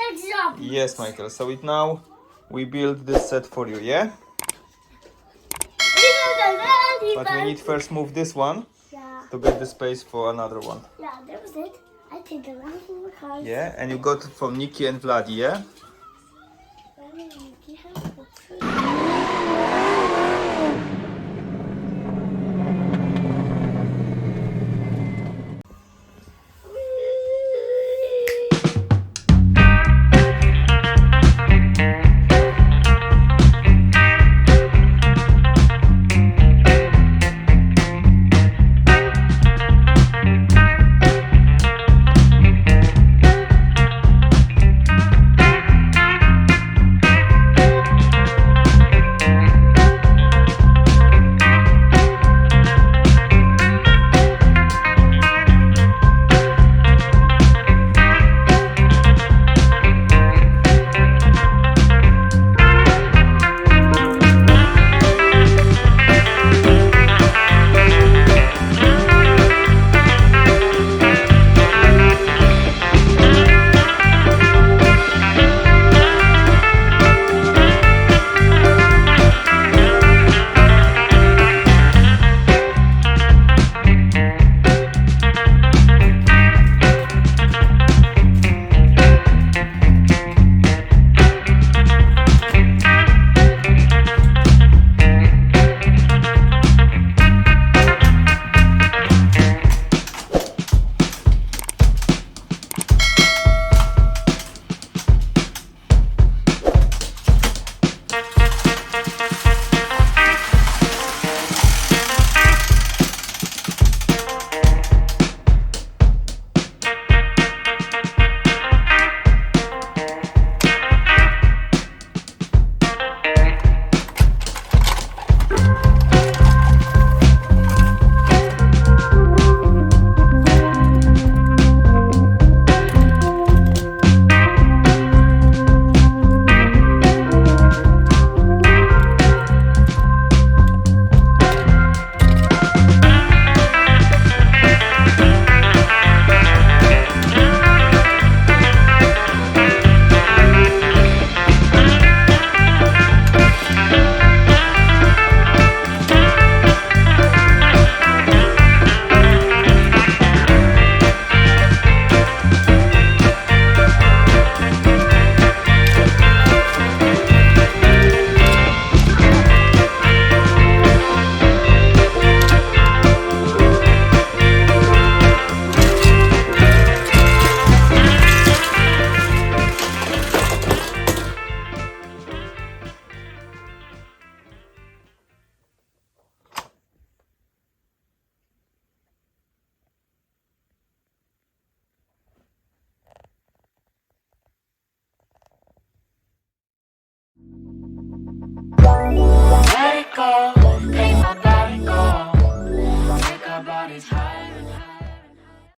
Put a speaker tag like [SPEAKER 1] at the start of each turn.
[SPEAKER 1] Perfect job.
[SPEAKER 2] Yes, Michael. So now we build this set for you, yeah? But we need first move this one to get the space for another one.
[SPEAKER 1] Yeah, that was it. I take the last one of the cars.
[SPEAKER 2] Yeah, and you got from Nikki and Vladi, yeah?
[SPEAKER 3] Let it go.